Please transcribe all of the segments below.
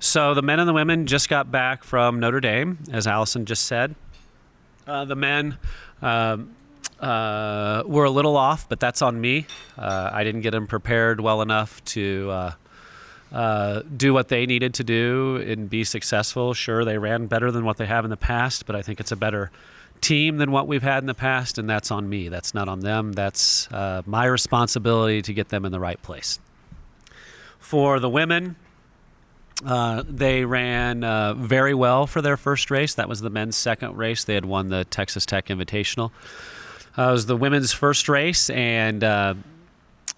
So the men and the women just got back from Notre Dame, as Allison just said. The men were a little off, but that's on me. I didn't get them prepared well enough to do what they needed to do and be successful. Sure, they ran better than what they have in the past, but I think it's a better team than what we've had in the past, and that's on me. That's not on them. That's my responsibility to get them in the right place. For the women, they ran very well for their first race. That was the men's second race. They had won the Texas Tech Invitational. It was the women's first race, and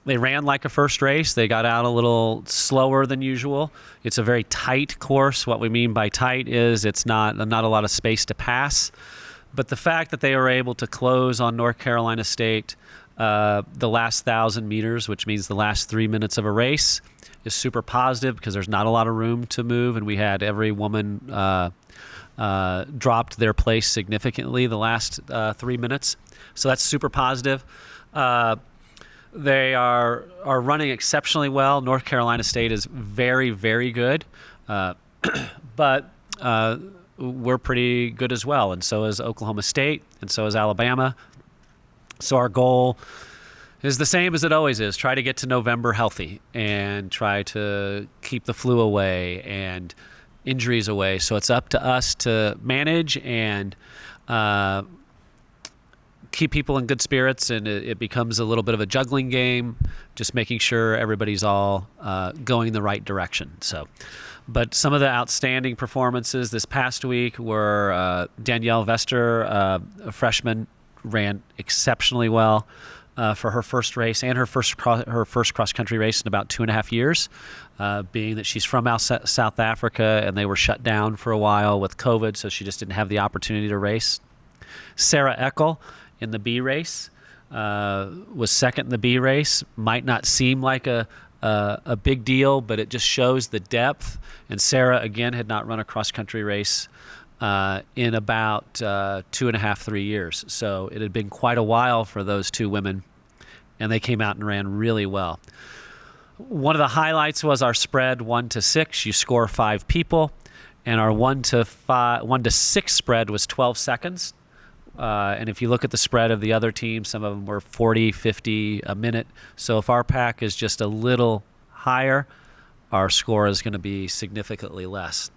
they ran like a first race. They got out a little slower than usual. It's a very tight course. What we mean by tight is it's not a lot of space to pass. But the fact that they were able to close on North Carolina State the last 1,000 meters, which means the last 3 minutes of a race, is super positive because there's not a lot of room to move, and we had every woman dropped their place significantly the last 3 minutes. So that's super positive. They are running exceptionally well. North Carolina State is very, very good, but we're pretty good as well, and so is Oklahoma State, and so is Alabama. So our goal is the same as it always is: try to get to November healthy and try to keep the flu away and injuries away. So it's up to us to manage and keep people in good spirits, and it becomes a little bit of a juggling game, just making sure everybody's all going the right direction. But some of the outstanding performances this past week were Danielle Vester, a freshman, ran exceptionally well for her first race and her first cross-country race in about 2.5 years, being that she's from South Africa and they were shut down for a while with COVID, so she just didn't have the opportunity to race. Sarah Eckel in the B race was second in the B race. Might not seem like a big deal, but it just shows the depth. And Sarah, again, had not run a cross-country race in about 2.5, 3 years. So it had been quite a while for those two women, and they came out and ran really well. One of the highlights was our spread 1 to 6. You score 5 people, and our 1 to 6 spread was 12 seconds. And if you look at the spread of the other teams, some of them were 40, 50 a minute. So if our pack is just a little higher, our score is going to be significantly less.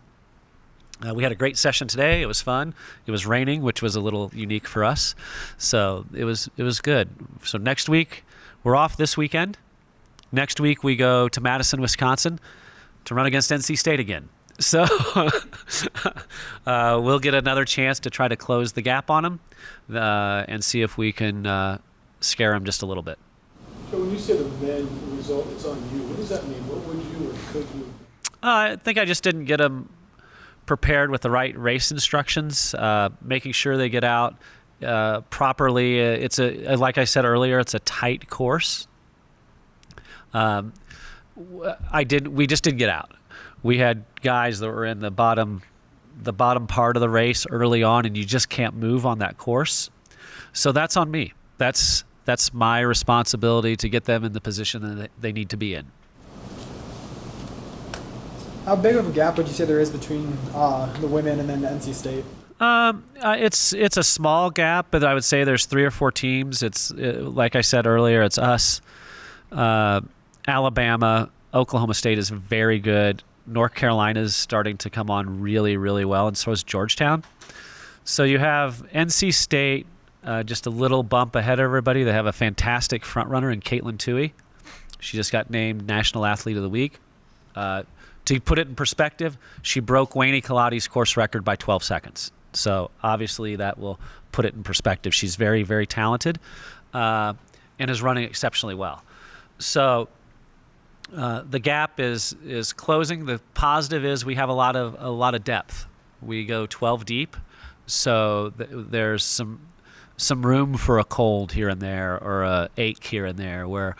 We had a great session today. It was fun. It was raining, which was a little unique for us. So it was good. So next week, we're off this weekend. Next week, we go to Madison, Wisconsin to run against NC State again. So we'll get another chance to try to close the gap on them and see if we can scare them just a little bit. So when you say the men result, it's on you. What does that mean? What would you or could you? I think I just didn't get them prepared with the right race instructions, making sure they get out properly. It's like I said earlier, it's a tight course. We just didn't get out. We had guys that were in the bottom part of the race early on, and you just can't move on that course. So that's on me. That's my responsibility to get them in the position that they need to be in. How big of a gap would you say there is between the women and then NC State? It's a small gap, but I would say there's 3 or 4 teams. Like I said earlier, it's us, Alabama, Oklahoma State is very good. North Carolina is starting to come on really, really well, and so is Georgetown. So you have NC State just a little bump ahead of everybody. They have a fantastic front runner in Caitlin Toohey. She just got named National Athlete of the Week. To put it in perspective, she broke Wayne Colati's course record by 12 seconds. So obviously that will put it in perspective. She's very, very talented and is running exceptionally well. So the gap is closing. The positive is we have a lot of depth. We go 12 deep, so there's some room for a cold here and there or a ache here and there, where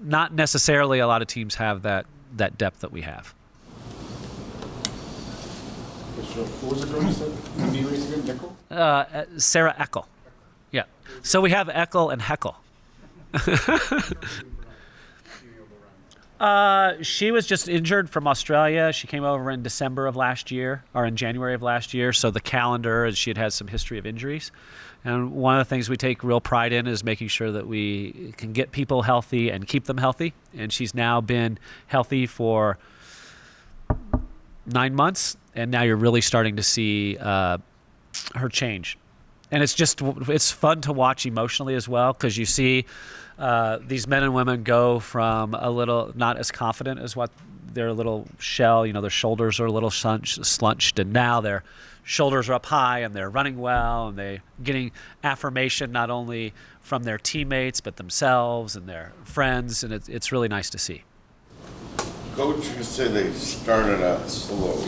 not necessarily a lot of teams have that depth that we have. What was it going to say? B race again, Nickel? Sarah Eckel. Yeah. So we have Eckel and Heckel. She was just injured from Australia. She came over in December of last year, or in January of last year. So the calendar, she had some history of injuries. And one of the things we take real pride in is making sure that we can get people healthy and keep them healthy. And she's now been healthy for 9 months, and now you're really starting to see her change. And it's fun to watch emotionally as well, because you see these men and women go from a little not as confident as what their little shell, their shoulders are a little slunched, and now their shoulders are up high and they're running well, and they're getting affirmation not only from their teammates but themselves and their friends, and it's really nice to see. Coach, you said they started out slow.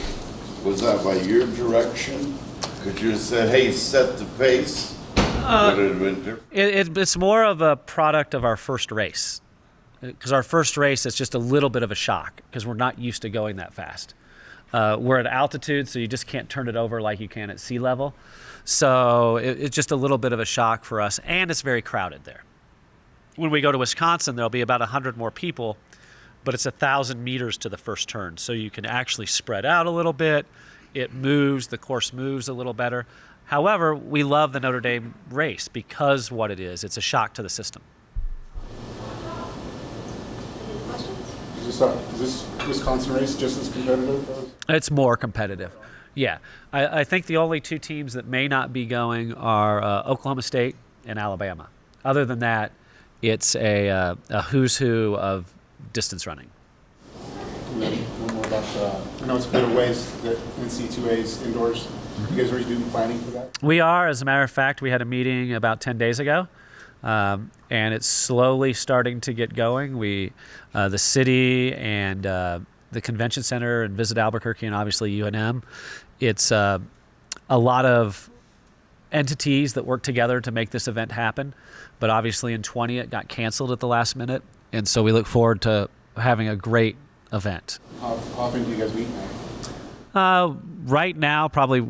Was that by your direction? Because you said, hey, set the pace. Would it have been different? It's more of a product of our first race, because our first race is just a little bit of a shock because we're not used to going that fast. We're at altitude, so you just can't turn it over like you can at sea level. So it's just a little bit of a shock for us, and it's very crowded there. When we go to Wisconsin, there'll be about 100 more people, but it's 1,000 meters to the first turn, so you can actually spread out a little bit. It moves, the course moves a little better. However, we love the Notre Dame race because what it is, it's a shock to the system. Is this Wisconsin race just as competitive? It's more competitive. Yeah. I think the only two teams that may not be going are Oklahoma State and Alabama. Other than that, it's a who's who of distance running. And then one more about I know it's been a ways that NC2A's indoors. You guys already doing planning for that? We are. As a matter of fact, we had a meeting about 10 days ago, and it's slowly starting to get going. The city and the convention center and Visit Albuquerque and obviously UNM, it's a lot of entities that work together to make this event happen. But obviously in 20 it got canceled at the last minute, and so we look forward to having a great event. How often do you guys meet now? Right now, probably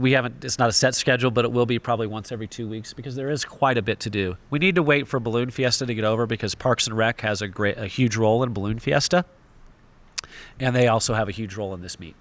it's not a set schedule, but it will be probably once every 2 weeks because there is quite a bit to do. We need to wait for Balloon Fiesta to get over because Parks and Rec has a huge role in Balloon Fiesta, and they also have a huge role in this meet.